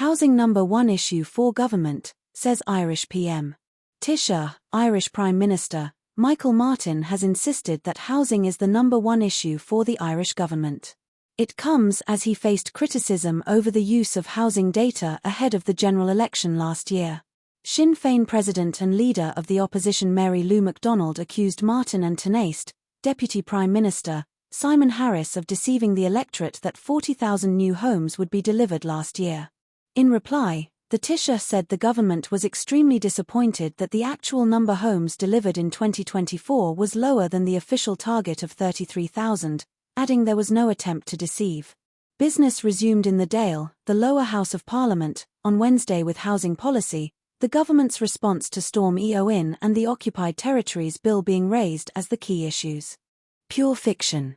Housing number one issue for government, says Irish PM. Taoiseach, Irish Prime Minister, Michael Martin has insisted that housing is the number one issue for the Irish government. It comes as he faced criticism over the use of housing data ahead of the general election last year. Sinn Féin President and leader of the opposition Mary Lou McDonald accused Martin and Tánaiste, Deputy Prime Minister, Simon Harris of deceiving the electorate that 40,000 new homes would be delivered last year. In reply, the Taoiseach said the government was extremely disappointed that the actual number of homes delivered in 2024 was lower than the official target of 33,000, adding there was no attempt to deceive. Business resumed in the Dáil, the lower house of Parliament, on Wednesday with housing policy, the government's response to Storm Éowyn and the Occupied Territories Bill being raised as the key issues. Pure fiction.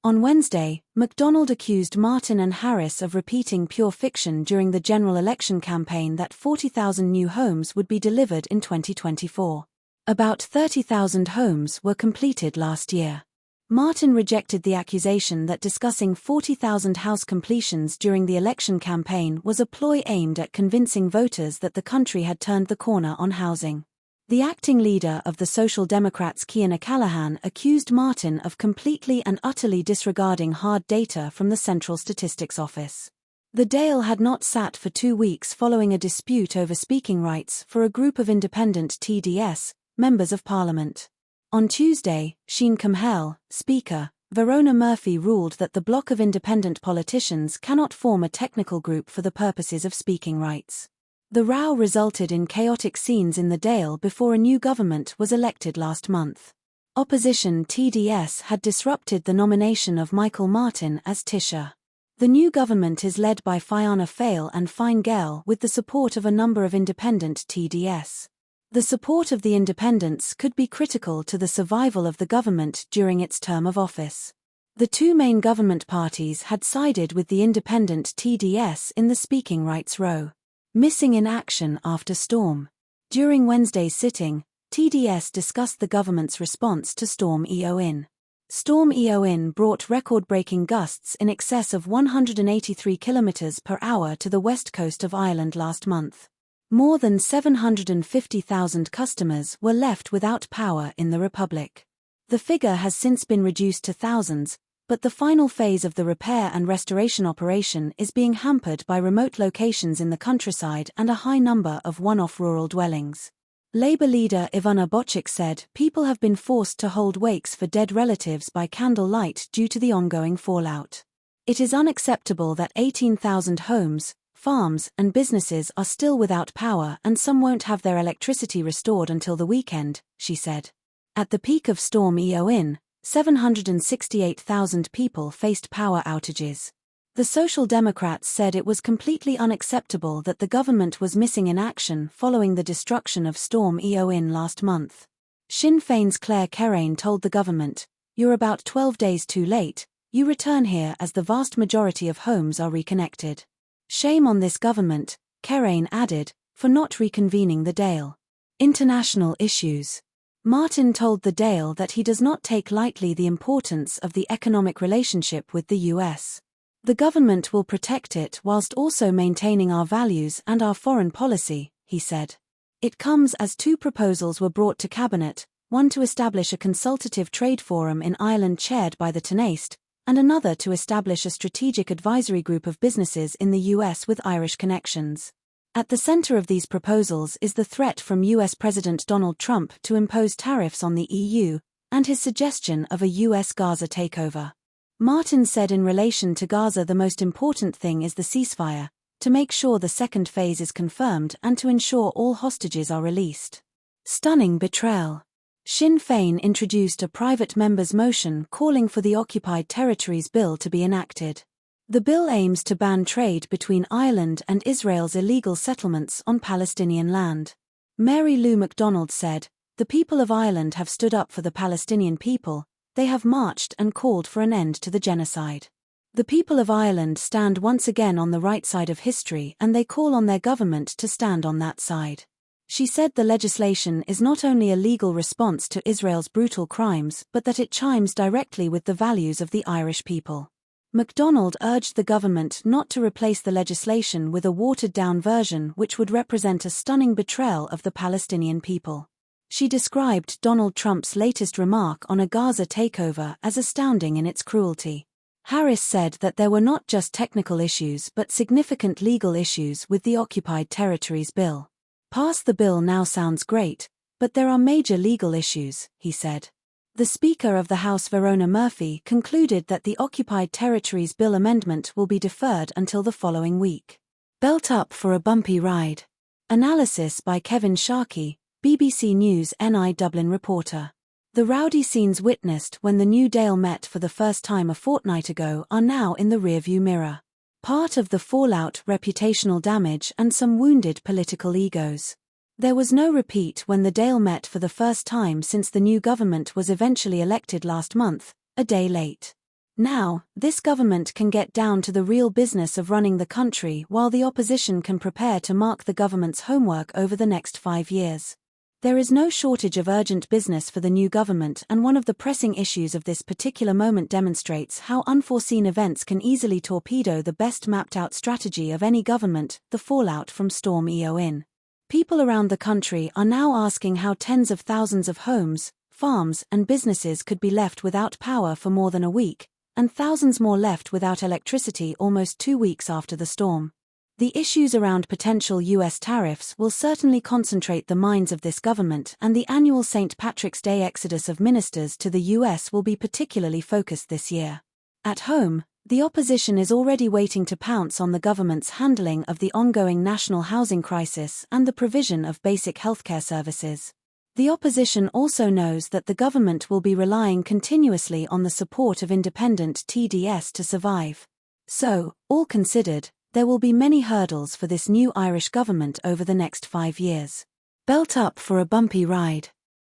On Wednesday, McDonald accused Martin and Harris of repeating pure fiction during the general election campaign that 40,000 new homes would be delivered in 2024. About 30,000 homes were completed last year. Martin rejected the accusation that discussing 40,000 house completions during the election campaign was a ploy aimed at convincing voters that the country had turned the corner on housing. The acting leader of the Social Democrats Cian O'Callaghan accused Martin of completely and utterly disregarding hard data from the Central Statistics Office. The Dáil had not sat for 2 weeks following a dispute over speaking rights for a group of independent TDS, members of Parliament. On Tuesday, Sinn Cumhaill, Speaker, Verona Murphy ruled that the bloc of independent politicians cannot form a technical group for the purposes of speaking rights. The row resulted in chaotic scenes in the Dáil before a new government was elected last month. Opposition TDS had disrupted the nomination of Michael Martin as Taoiseach. The new government is led by Fianna Fáil and Fine Gael with the support of a number of independent TDS. The support of the independents could be critical to the survival of the government during its term of office. The two main government parties had sided with the independent TDS in the speaking rights row. Missing in action after Storm. During Wednesday's sitting, TDS discussed the government's response to Storm Éowyn. Storm Éowyn brought record-breaking gusts in excess of 183 km per hour to the west coast of Ireland last month. More than 750,000 customers were left without power in the Republic. The figure has since been reduced to thousands, but the final phase of the repair and restoration operation is being hampered by remote locations in the countryside and a high number of one-off rural dwellings. Labour leader Ivana Bocik said people have been forced to hold wakes for dead relatives by candlelight due to the ongoing fallout. It is unacceptable that 18,000 homes, farms and businesses are still without power and some won't have their electricity restored until the weekend, she said. At the peak of Storm Éowyn, 768,000 people faced power outages. The Social Democrats said it was completely unacceptable that the government was missing in action following the destruction of Storm Éowyn last month. Sinn Féin's Claire Kerrane told the government, "You're about 12 days too late, you return here as the vast majority of homes are reconnected." Shame on this government, Kerrane added, for not reconvening the Dáil. International issues. Martin told the Dáil that he does not take lightly the importance of the economic relationship with the US. The government will protect it whilst also maintaining our values and our foreign policy, he said. It comes as two proposals were brought to Cabinet, one to establish a consultative trade forum in Ireland chaired by the Tánaiste, and another to establish a strategic advisory group of businesses in the US with Irish connections. At the center of these proposals is the threat from US President Donald Trump to impose tariffs on the EU, and his suggestion of a US Gaza takeover. Martin said in relation to Gaza the most important thing is the ceasefire, to make sure the second phase is confirmed and to ensure all hostages are released. Stunning betrayal. Sinn Féin introduced a private member's motion calling for the Occupied Territories Bill to be enacted. The bill aims to ban trade between Ireland and Israel's illegal settlements on Palestinian land. Mary Lou McDonald said, "The people of Ireland have stood up for the Palestinian people, they have marched and called for an end to the genocide. The people of Ireland stand once again on the right side of history and they call on their government to stand on that side." She said the legislation is not only a legal response to Israel's brutal crimes but that it chimes directly with the values of the Irish people. MacDonald urged the government not to replace the legislation with a watered-down version which would represent a stunning betrayal of the Palestinian people. She described Donald Trump's latest remark on a Gaza takeover as astounding in its cruelty. Harris said that there were not just technical issues but significant legal issues with the Occupied Territories Bill. "Pass the bill now sounds great, but there are major legal issues," he said. The Speaker of the House, Verona Murphy, concluded that the Occupied Territories Bill amendment will be deferred until the following week. Belt up for a bumpy ride. Analysis by Kevin Sharkey, BBC News NI Dublin reporter. The rowdy scenes witnessed when the new Dáil met for the first time a fortnight ago are now in the rearview mirror. Part of the fallout, reputational damage and some wounded political egos. There was no repeat when the Dáil met for the first time since the new government was eventually elected last month, a day late. Now, this government can get down to the real business of running the country while the opposition can prepare to mark the government's homework over the next 5 years. There is no shortage of urgent business for the new government, and one of the pressing issues of this particular moment demonstrates how unforeseen events can easily torpedo the best mapped-out strategy of any government, the fallout from Storm Éowyn. People around the country are now asking how tens of thousands of homes, farms, and businesses could be left without power for more than a week, and thousands more left without electricity almost 2 weeks after the storm. The issues around potential U.S. tariffs will certainly concentrate the minds of this government, and the annual St. Patrick's Day exodus of ministers to the U.S. will be particularly focused this year. At home, the opposition is already waiting to pounce on the government's handling of the ongoing national housing crisis and the provision of basic healthcare services. The opposition also knows that the government will be relying continuously on the support of independent TDS to survive. So, all considered, there will be many hurdles for this new Irish government over the next 5 years. Belt up for a bumpy ride.